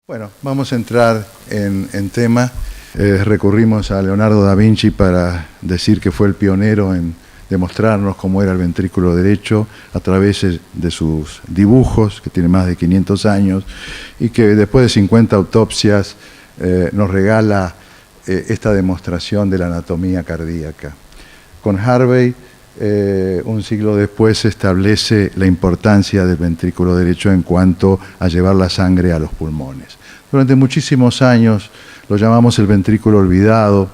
Bueno, vamos a entrar en tema. Recurrimos a Leonardo da Vinci para decir que fue el pionero en demostrarnos cómo era el ventrículo derecho a través de sus dibujos, que tiene más de 500 años, y que después de 50 autopsias nos regala esta demostración de la anatomía cardíaca. Con Harvey, un siglo después, se establece la importancia del ventrículo derecho en cuanto a llevar la sangre a los pulmones. Durante muchísimos años lo llamamos el ventrículo olvidado,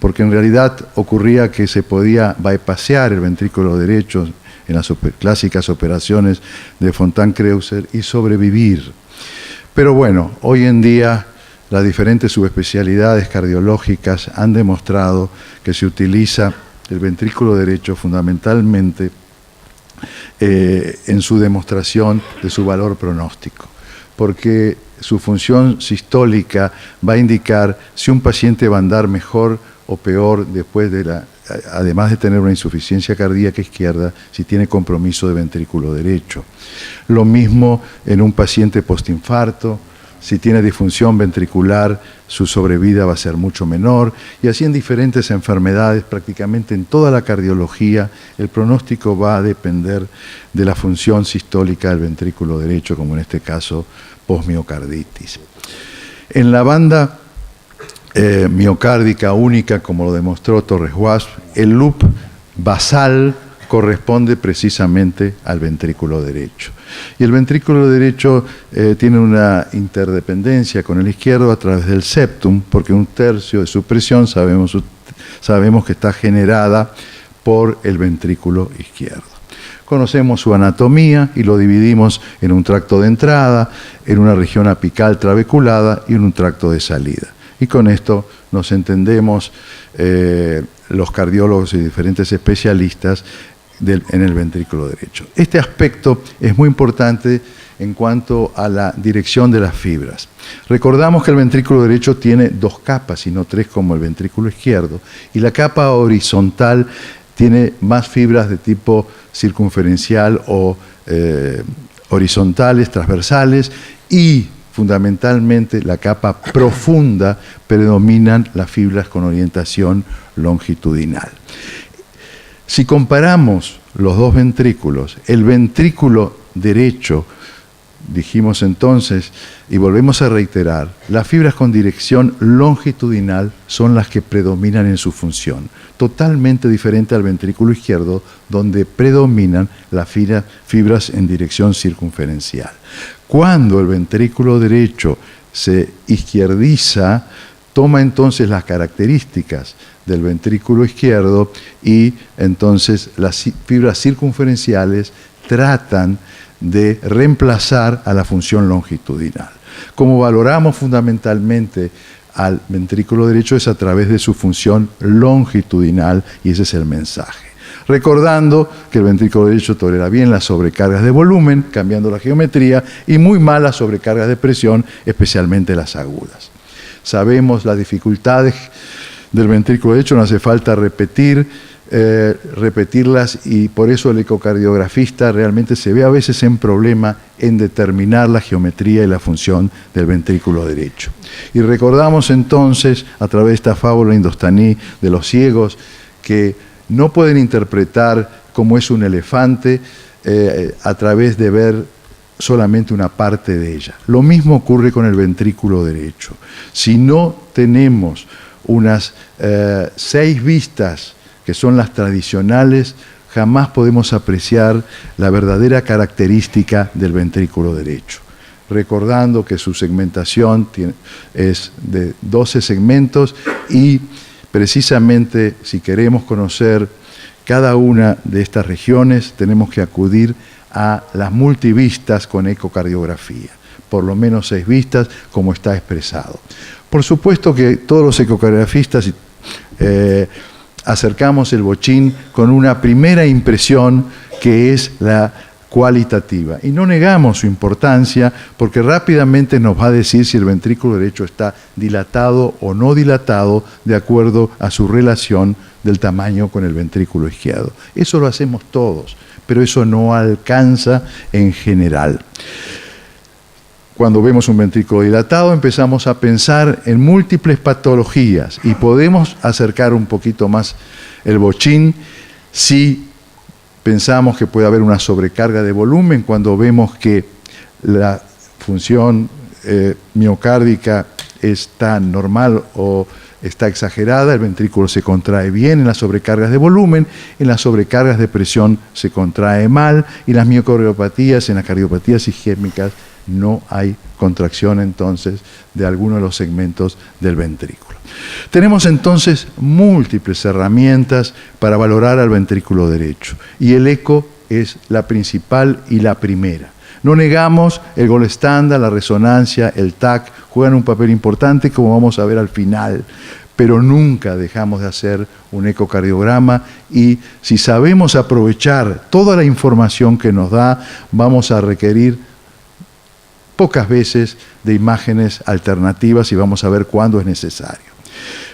porque en realidad ocurría que se podía bypassear el ventrículo derecho en las clásicas operaciones de Fontan-Creuser y sobrevivir. Pero bueno, hoy en día las diferentes subespecialidades cardiológicas han demostrado que se utiliza el ventrículo derecho fundamentalmente en su demostración de su valor pronóstico, porque su función sistólica va a indicar si un paciente va a andar mejor o peor después de además de tener una insuficiencia cardíaca izquierda, si tiene compromiso de ventrículo derecho. Lo mismo en un paciente postinfarto. Si tiene disfunción ventricular, su sobrevida va a ser mucho menor, y así en diferentes enfermedades, prácticamente en toda la cardiología, el pronóstico va a depender de la función sistólica del ventrículo derecho, como en este caso, posmiocarditis. En la banda miocárdica única, como lo demostró Torres-Wasp, el loop basal corresponde precisamente al ventrículo derecho. Y el ventrículo derecho tiene una interdependencia con el izquierdo a través del septum, porque un tercio de su presión sabemos que está generada por el ventrículo izquierdo. Conocemos su anatomía y lo dividimos en un tracto de entrada, en una región apical trabeculada y en un tracto de salida. Y con esto nos entendemos los cardiólogos y diferentes especialistas en el ventrículo derecho. Este aspecto es muy importante en cuanto a la dirección de las fibras. Recordamos que el ventrículo derecho tiene dos capas y no tres como el ventrículo izquierdo, y la capa horizontal tiene más fibras de tipo circunferencial o horizontales, transversales, y fundamentalmente la capa profunda predominan las fibras con orientación longitudinal. Si comparamos los dos ventrículos, el ventrículo derecho, dijimos entonces, y volvemos a reiterar, las fibras con dirección longitudinal son las que predominan en su función, totalmente diferente al ventrículo izquierdo, donde predominan las fibras en dirección circunferencial. Cuando el ventrículo derecho se izquierdiza, toma entonces las características del ventrículo izquierdo y entonces las fibras circunferenciales tratan de reemplazar a la función longitudinal. Como valoramos fundamentalmente al ventrículo derecho es a través de su función longitudinal, y ese es el mensaje. Recordando que el ventrículo derecho tolera bien las sobrecargas de volumen, cambiando la geometría, y muy mal las sobrecargas de presión, especialmente las agudas. Sabemos las dificultades del ventrículo derecho, no hace falta repetirlas, y por eso el ecocardiografista realmente se ve a veces en problema en determinar la geometría y la función del ventrículo derecho. Y recordamos entonces, a través de esta fábula indostaní de los ciegos, que no pueden interpretar cómo es un elefante a través de ver solamente una parte de ella. Lo mismo ocurre con el ventrículo derecho. Si no tenemos unas 6 vistas, que son las tradicionales, jamás podemos apreciar la verdadera característica del ventrículo derecho. Recordando que su segmentación es de 12 segmentos, y precisamente si queremos conocer cada una de estas regiones, tenemos que acudir a las multivistas con ecocardiografía, por lo menos 6 vistas, como está expresado. Por supuesto que todos los ecocardiografistas acercamos el bochín con una primera impresión, que es la cualitativa, y no negamos su importancia, porque rápidamente nos va a decir si el ventrículo derecho está dilatado o no dilatado de acuerdo a su relación del tamaño con el ventrículo izquierdo. Eso lo hacemos todos, pero eso no alcanza en general. Cuando vemos un ventrículo dilatado empezamos a pensar en múltiples patologías y podemos acercar un poquito más el bochín si pensamos que puede haber una sobrecarga de volumen cuando vemos que la función miocárdica está normal o está exagerada, el ventrículo se contrae bien en las sobrecargas de volumen, en las sobrecargas de presión se contrae mal y las miocardiopatías, en las cardiopatías isquémicas no hay contracción entonces de alguno de los segmentos del ventrículo. Tenemos entonces múltiples herramientas para valorar al ventrículo derecho y el eco es la principal y la primera. No negamos, el gold standard, la resonancia, el TAC juegan un papel importante como vamos a ver al final, pero nunca dejamos de hacer un ecocardiograma y si sabemos aprovechar toda la información que nos da, vamos a requerir pocas veces de imágenes alternativas y vamos a ver cuándo es necesario.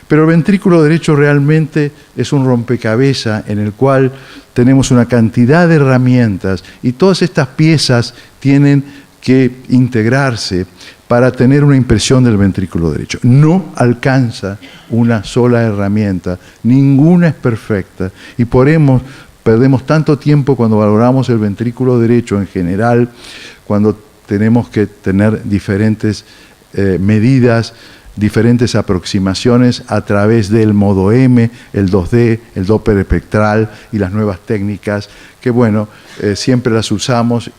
Pero el ventrículo derecho realmente es un rompecabezas en el cual tenemos una cantidad de herramientas y todas estas piezas tienen que integrarse para tener una impresión del ventrículo derecho. No alcanza una sola herramienta, ninguna es perfecta y perdemos tanto tiempo cuando valoramos el ventrículo derecho en general, cuando tenemos que tener diferentes medidas, diferentes aproximaciones a través del modo M, el 2D, el Doppler espectral y las nuevas técnicas que, bueno, siempre las usamos.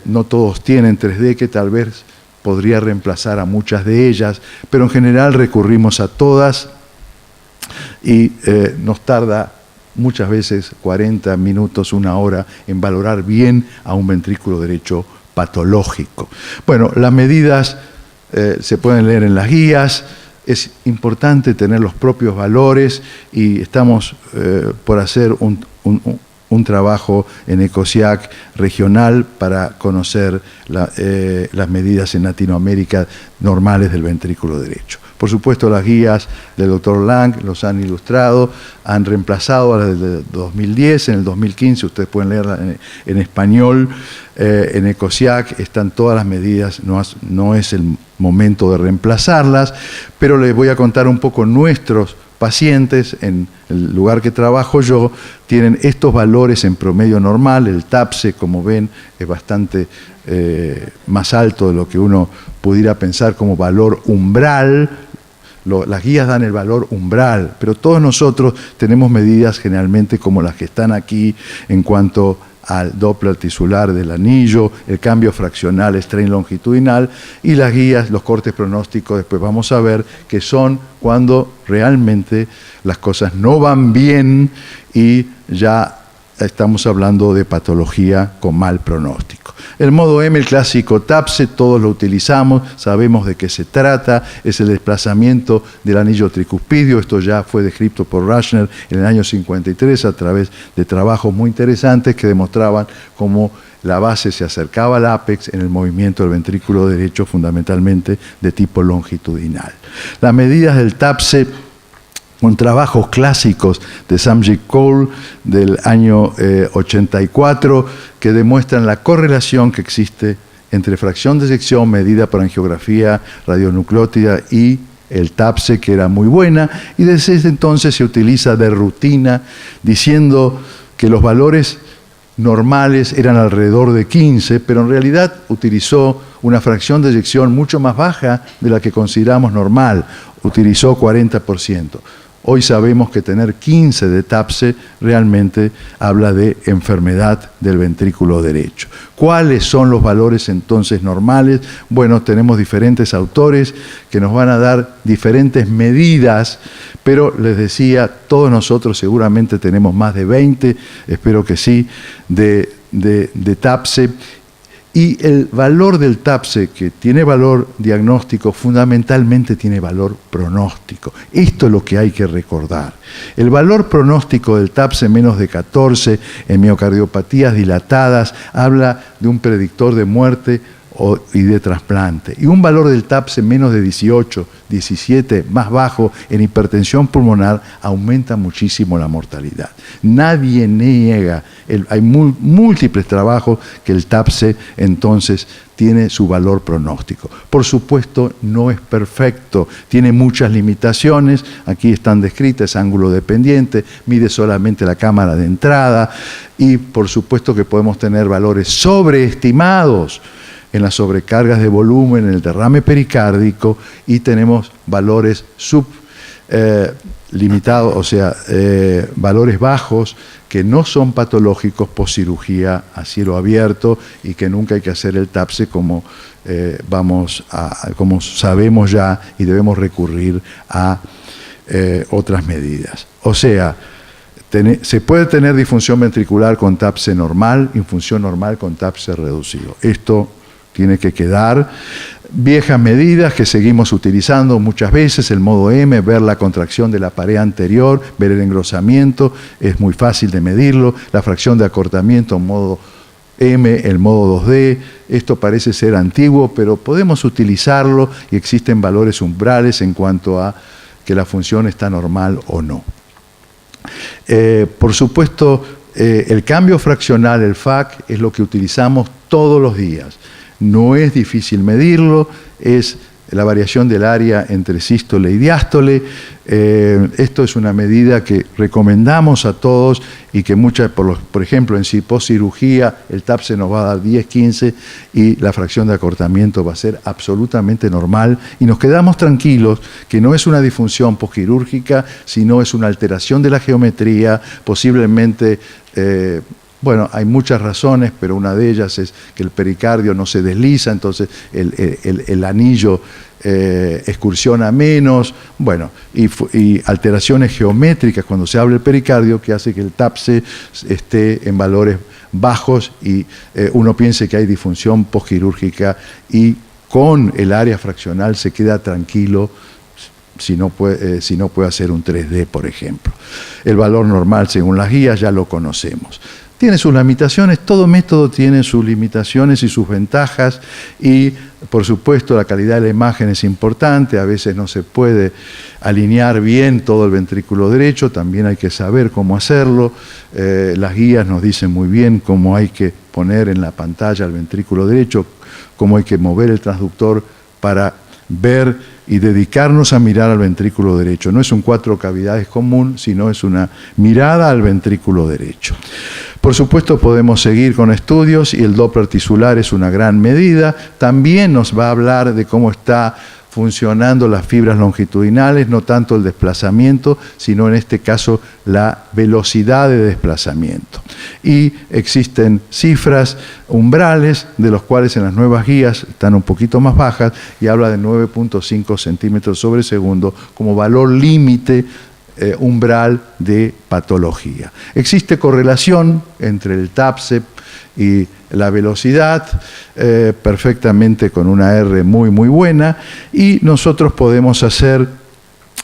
No todos tienen 3D, que tal vez podría reemplazar a muchas de ellas, pero en general recurrimos a todas y nos tarda muchas veces 40 minutos, una hora en valorar bien a un ventrículo derecho patológico. Bueno, las medidas se pueden leer en las guías, es importante tener los propios valores y estamos por hacer un trabajo en ECOSIAC regional para conocer las medidas en Latinoamérica normales del ventrículo derecho. Por supuesto, las guías del Dr. Lang los han ilustrado, han reemplazado a las del 2010, en el 2015 ustedes pueden leerla en español, en ECOSIAC están todas las medidas, no es el momento de reemplazarlas, pero les voy a contar un poco nuestros pacientes, en el lugar que trabajo yo, tienen estos valores en promedio normal, el TAPSE, como ven, es bastante más alto de lo que uno pudiera pensar como valor umbral. Las guías dan el valor umbral, pero todos nosotros tenemos medidas generalmente como las que están aquí en cuanto al Doppler tisular del anillo, el cambio fraccional, strain longitudinal y las guías, los cortes pronósticos, después vamos a ver que son cuando realmente las cosas no van bien y ya estamos hablando de patología con mal pronóstico. El modo M, el clásico TAPSE, todos lo utilizamos, sabemos de qué se trata, es el desplazamiento del anillo tricuspidio, esto ya fue descrito por Rachner en el año 53 a través de trabajos muy interesantes que demostraban cómo la base se acercaba al ápex en el movimiento del ventrículo derecho, fundamentalmente de tipo longitudinal. Las medidas del TAPSE con trabajos clásicos de Samjit Kaur del año 84 que demuestran la correlación que existe entre fracción de eyección medida por angiografía radionucleótida y el TAPSE, que era muy buena, y desde ese entonces se utiliza de rutina diciendo que los valores normales eran alrededor de 15, pero en realidad utilizó una fracción de eyección mucho más baja de la que consideramos normal, utilizó 40%. Hoy sabemos que tener 15 de TAPSE realmente habla de enfermedad del ventrículo derecho. ¿Cuáles son los valores entonces normales? Bueno, tenemos diferentes autores que nos van a dar diferentes medidas, pero les decía, todos nosotros seguramente tenemos más de 20, espero que sí, de TAPSE. Y el valor del TAPSE, que tiene valor diagnóstico, fundamentalmente tiene valor pronóstico. Esto es lo que hay que recordar. El valor pronóstico del TAPSE menos de 14 en miocardiopatías dilatadas habla de un predictor de muerte y de trasplante. Y un valor del TAPSE menos de 18, 17, más bajo en hipertensión pulmonar aumenta muchísimo la mortalidad. Nadie niega, hay múltiples trabajos que el TAPSE entonces tiene su valor pronóstico. Por supuesto, no es perfecto, tiene muchas limitaciones, aquí están descritas, es ángulo dependiente, mide solamente la cámara de entrada y por supuesto que podemos tener valores sobreestimados en las sobrecargas de volumen, en el derrame pericárdico y tenemos valores limitados, o sea, valores bajos que no son patológicos post cirugía a cielo abierto y que nunca hay que hacer el TAPSE como sabemos ya y debemos recurrir a otras medidas. O sea, se puede tener disfunción ventricular con TAPSE normal, infunción normal con TAPSE reducido. Esto tiene que quedar. Viejas medidas que seguimos utilizando muchas veces, el modo M, ver la contracción de la pared anterior, ver el engrosamiento, es muy fácil de medirlo, la fracción de acortamiento en modo M, el modo 2D, esto parece ser antiguo, pero podemos utilizarlo y existen valores umbrales en cuanto a que la función está normal o no. Por supuesto, el cambio fraccional, el FAC, es lo que utilizamos todos los días. No es difícil medirlo, es la variación del área entre sístole y diástole. Esto es una medida que recomendamos a todos y que por ejemplo, en postcirugía el TAPSE nos va a dar 10, 15 y la fracción de acortamiento va a ser absolutamente normal y nos quedamos tranquilos que no es una disfunción postquirúrgica, sino es una alteración de la geometría, posiblemente... Bueno, hay muchas razones, pero una de ellas es que el pericardio no se desliza, entonces el anillo excursiona menos, bueno, y alteraciones geométricas cuando se abre el pericardio que hace que el TAPSE esté en valores bajos y uno piense que hay disfunción postquirúrgica y con el área fraccional se queda tranquilo si no puede hacer un 3D, por ejemplo. El valor normal, según las guías, ya lo conocemos. Tiene sus limitaciones, todo método tiene sus limitaciones y sus ventajas y, por supuesto, la calidad de la imagen es importante, a veces no se puede alinear bien todo el ventrículo derecho, también hay que saber cómo hacerlo, las guías nos dicen muy bien cómo hay que poner en la pantalla el ventrículo derecho, cómo hay que mover el transductor para ver y dedicarnos a mirar al ventrículo derecho. No es un 4 cavidades común, sino es una mirada al ventrículo derecho. Por supuesto podemos seguir con estudios y el Doppler tisular es una gran medida. También nos va a hablar de cómo está funcionando las fibras longitudinales, no tanto el desplazamiento, sino en este caso la velocidad de desplazamiento. Y existen cifras umbrales, de los cuales en las nuevas guías están un poquito más bajas, y habla de 9.5 centímetros sobre segundo como valor límite umbral de patología. Existe correlación entre el TAPSE y la velocidad, perfectamente con una R muy buena, y nosotros podemos hacer,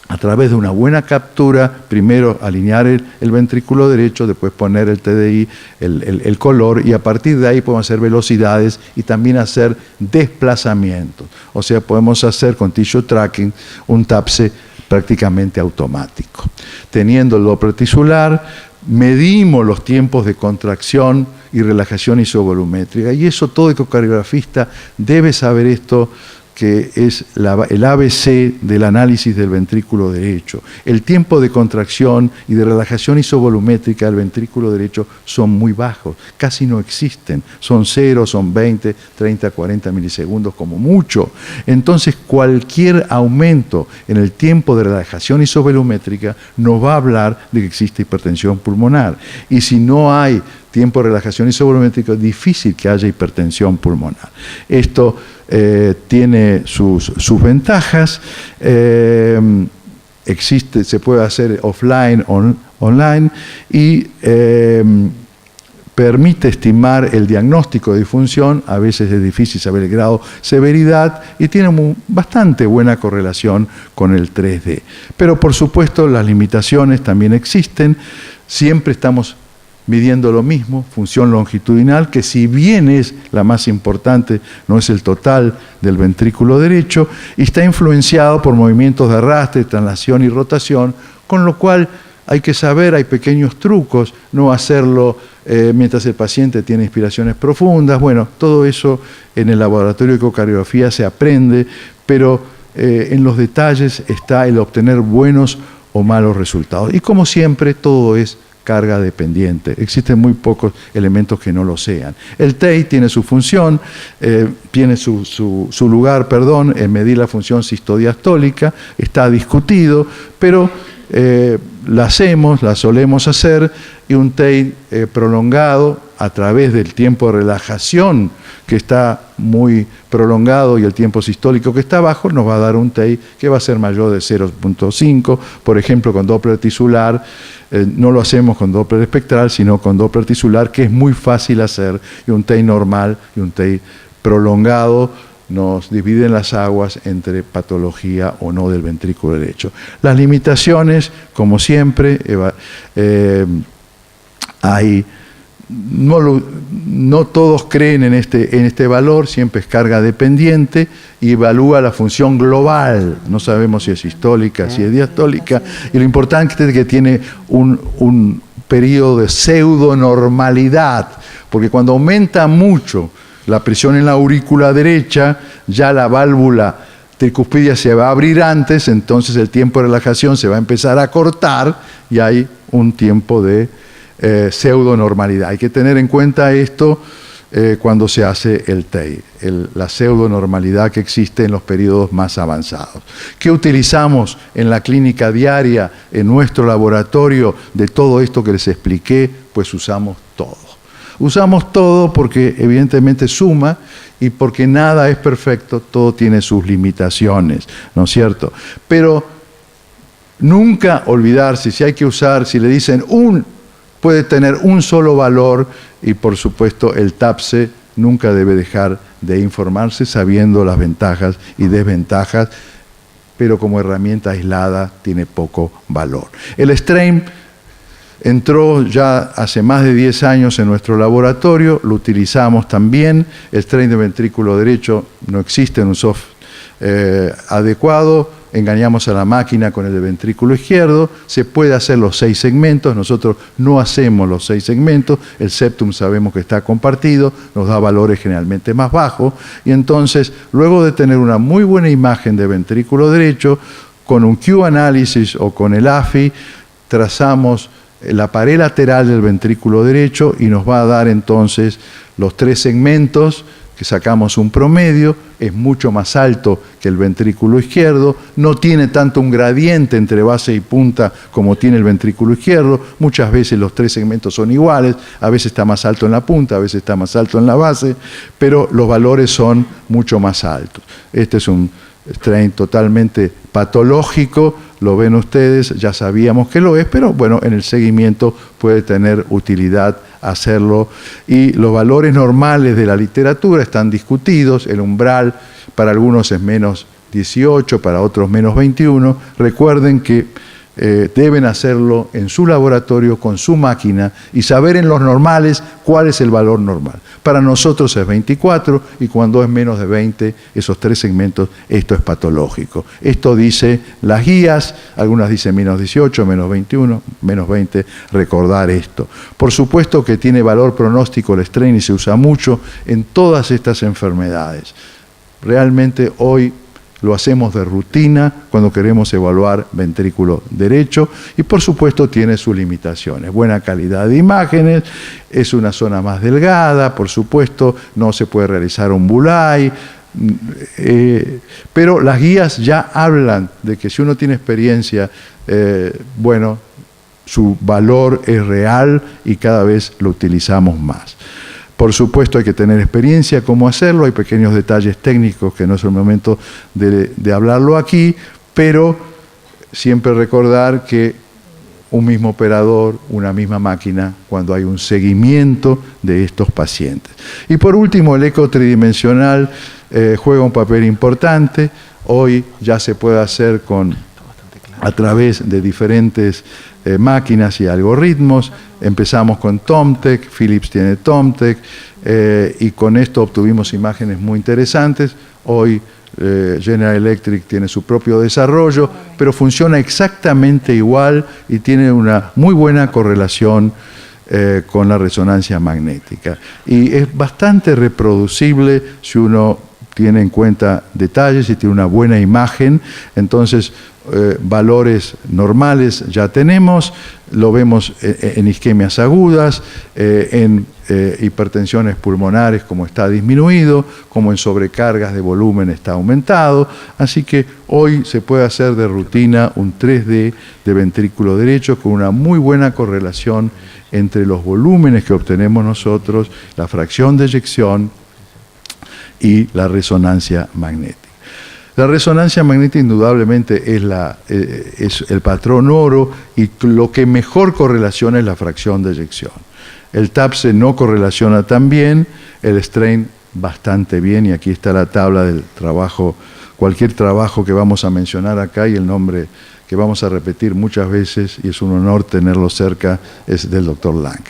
a través de una buena captura, primero alinear el ventrículo derecho, después poner el TDI, el color, y a partir de ahí podemos hacer velocidades y también hacer desplazamientos. O sea, podemos hacer con tissue tracking un TAPSE prácticamente automático. Teniendo el Doppler tisular, medimos los tiempos de contracción y relajación isovolumétrica, y eso todo ecocardiografista debe saber esto, que es el ABC del análisis del ventrículo derecho. El tiempo de contracción y de relajación isovolumétrica del ventrículo derecho son muy bajos, casi no existen, son 0, son 20, 30, 40 milisegundos como mucho. Entonces cualquier aumento en el tiempo de relajación isovolumétrica nos va a hablar de que existe hipertensión pulmonar. Y si no hay tiempo de relajación isovolumétrica, es difícil que haya hipertensión pulmonar. Esto tiene sus ventajas, se puede hacer offline, online, y permite estimar el diagnóstico de disfunción, a veces es difícil saber el grado de severidad, y tiene bastante buena correlación con el 3D. Pero por supuesto las limitaciones también existen, siempre estamos midiendo lo mismo, función longitudinal, que si bien es la más importante, no es el total del ventrículo derecho, y está influenciado por movimientos de arrastre, traslación y rotación, con lo cual hay que saber, hay pequeños trucos, no hacerlo mientras el paciente tiene inspiraciones profundas. Bueno, todo eso en el laboratorio de ecocardiografía se aprende, pero en los detalles está el obtener buenos o malos resultados. Y como siempre, todo es carga dependiente. Existen muy pocos elementos que no lo sean. El TEI tiene su función, tiene su lugar, en medir la función sistodiastólica, está discutido, pero la solemos hacer, y un TEI prolongado a través del tiempo de relajación que está muy prolongado y el tiempo sistólico que está bajo, nos va a dar un TEI que va a ser mayor de 0.5, por ejemplo con Doppler tisular. No lo hacemos con Doppler espectral, sino con Doppler tisular, que es muy fácil hacer, y un TEI normal y un TEI prolongado nos dividen las aguas entre patología o no del ventrículo derecho. Las limitaciones, como siempre, no todos creen en este valor, siempre es carga dependiente, y evalúa la función global. No sabemos si es sistólica, si es diastólica, y lo importante es que tiene un periodo de pseudonormalidad, porque cuando aumenta mucho la presión en la aurícula derecha, ya la válvula tricuspidia se va a abrir antes, entonces el tiempo de relajación se va a empezar a cortar y hay un tiempo de pseudonormalidad. Hay que tener en cuenta esto cuando se hace el TEI, la pseudonormalidad que existe en los periodos más avanzados. ¿Qué utilizamos en la clínica diaria, en nuestro laboratorio, de todo esto que les expliqué? Pues usamos todo. Usamos todo porque evidentemente suma y porque nada es perfecto, todo tiene sus limitaciones, ¿no es cierto? Pero nunca olvidarse, si hay que usar, si le dicen puede tener un solo valor, y por supuesto el TAPSE nunca debe dejar de informarse sabiendo las ventajas y desventajas, pero como herramienta aislada tiene poco valor. El strain entró ya hace más de 10 años en nuestro laboratorio, lo utilizamos también. El strain de ventrículo derecho no existe en un software adecuado, engañamos a la máquina con el de ventrículo izquierdo, se puede hacer los 6 segmentos, nosotros no hacemos los 6 segmentos, el septum sabemos que está compartido, nos da valores generalmente más bajos, y entonces, luego de tener una muy buena imagen de ventrículo derecho, con un Q-análisis o con el AFI, trazamos la pared lateral del ventrículo derecho y nos va a dar entonces los 3 segmentos, que sacamos un promedio, es mucho más alto que el ventrículo izquierdo, no tiene tanto un gradiente entre base y punta como tiene el ventrículo izquierdo, muchas veces los 3 segmentos son iguales, a veces está más alto en la punta, a veces está más alto en la base, pero los valores son mucho más altos. Este es un strain totalmente patológico, lo ven ustedes, ya sabíamos que lo es, pero bueno, en el seguimiento puede tener utilidad hacerlo, y los valores normales de la literatura están discutidos, el umbral para algunos es menos 18, para otros menos 21, recuerden que deben hacerlo en su laboratorio con su máquina y saber en los normales cuál es el valor normal. Para nosotros es 24 y cuando es menos de 20, esos 3 segmentos, esto es patológico. Esto dice las guías, algunas dicen menos 18, menos 21, menos 20, recordar esto. Por supuesto que tiene valor pronóstico el strain y se usa mucho en todas estas enfermedades. Realmente hoy lo hacemos de rutina cuando queremos evaluar ventrículo derecho y por supuesto tiene sus limitaciones. Buena calidad de imágenes, es una zona más delgada, por supuesto no se puede realizar un Bulay, pero las guías ya hablan de que si uno tiene experiencia, bueno, su valor es real y cada vez lo utilizamos más. Por supuesto hay que tener experiencia cómo hacerlo, hay pequeños detalles técnicos que no es el momento de hablarlo aquí, pero siempre recordar que un mismo operador, una misma máquina, cuando hay un seguimiento de estos pacientes. Y por último, el eco tridimensional juega un papel importante, hoy ya se puede hacer con a través de diferentes máquinas y algoritmos. Empezamos con Tomtec, Philips tiene Tomtec, y con esto obtuvimos imágenes muy interesantes. Hoy General Electric tiene su propio desarrollo, pero funciona exactamente igual y tiene una muy buena correlación con la resonancia magnética. Y es bastante reproducible si uno tiene en cuenta detalles y tiene una buena imagen. Entonces, valores normales ya tenemos, lo vemos en isquemias agudas, en hipertensiones pulmonares como está disminuido, como en sobrecargas de volumen está aumentado. Así que hoy se puede hacer de rutina un 3D de ventrículo derecho con una muy buena correlación entre los volúmenes que obtenemos nosotros, la fracción de eyección y la resonancia magnética. La resonancia magnética indudablemente es el patrón oro, y lo que mejor correlaciona es la fracción de eyección. El TAPSE no correlaciona tan bien, el strain bastante bien, y aquí está la tabla del trabajo, cualquier trabajo que vamos a mencionar acá, y el nombre que vamos a repetir muchas veces, y es un honor tenerlo cerca, es del Dr. Lang.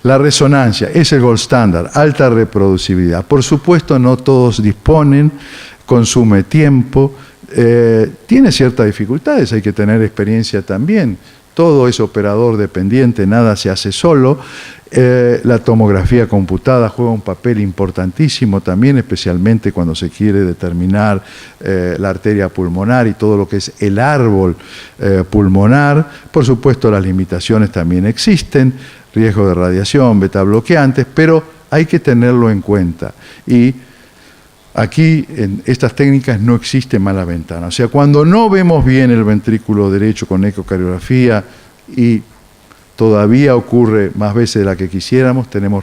La resonancia es el gold standard, alta reproducibilidad. Por supuesto, no todos disponen, consume tiempo, tiene ciertas dificultades, hay que tener experiencia también. Todo es operador dependiente, nada se hace solo. La tomografía computada juega un papel importantísimo también, especialmente cuando se quiere determinar la arteria pulmonar y todo lo que es el árbol pulmonar. Por supuesto, las limitaciones también existen, riesgo de radiación, beta bloqueantes, pero hay que tenerlo en cuenta. Y aquí, en estas técnicas, no existe mala ventana. O sea, cuando no vemos bien el ventrículo derecho con ecocardiografía y todavía ocurre más veces de la que quisiéramos, tenemos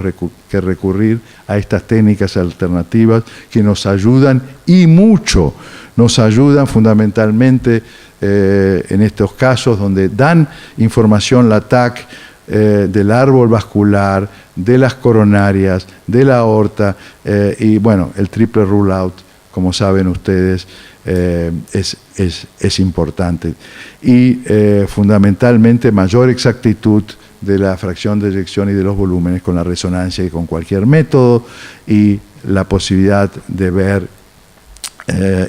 que recurrir a estas técnicas alternativas que nos ayudan, y mucho. Nos ayudan fundamentalmente en estos casos donde dan información la TAC del árbol vascular, de las coronarias, de la aorta, y bueno, el triple rule out, como saben ustedes, es importante. Y fundamentalmente mayor exactitud de la fracción de eyección y de los volúmenes con la resonancia y con cualquier método, y la posibilidad de ver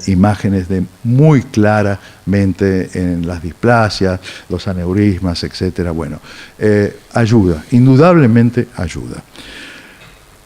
imágenes de muy claramente en las displasias, los aneurismas, etcétera. Bueno, ayuda, indudablemente ayuda.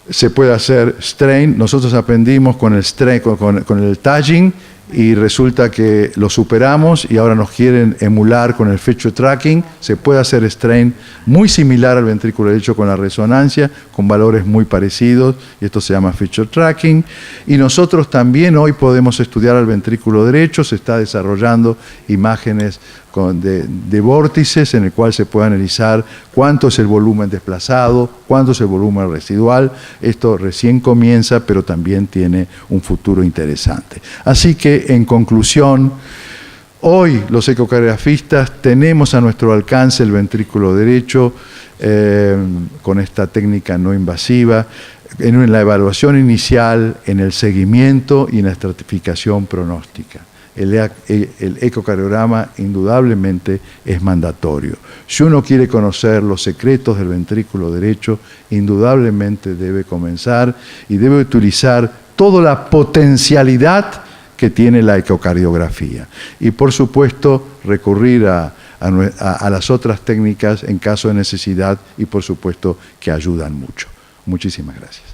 Se puede hacer strain. Nosotros aprendimos con el strain, con el tagging, y resulta que lo superamos y ahora nos quieren emular con el feature tracking. Se puede hacer strain muy similar al ventrículo derecho con la resonancia, con valores muy parecidos, y esto se llama feature tracking. Y nosotros también hoy podemos estudiar al ventrículo derecho. Se está desarrollando imágenes de vórtices en el cual se puede analizar cuánto es el volumen desplazado, cuánto es el volumen residual. Esto recién comienza, pero también tiene un futuro interesante. Así que, en conclusión, hoy los ecocardiografistas tenemos a nuestro alcance el ventrículo derecho con esta técnica no invasiva, en la evaluación inicial, en el seguimiento y en la estratificación pronóstica. El ecocardiograma indudablemente es mandatorio. Si uno quiere conocer los secretos del ventrículo derecho, indudablemente debe comenzar y debe utilizar toda la potencialidad que tiene la ecocardiografía. Y por supuesto recurrir a las otras técnicas en caso de necesidad, y por supuesto que ayudan mucho. Muchísimas gracias.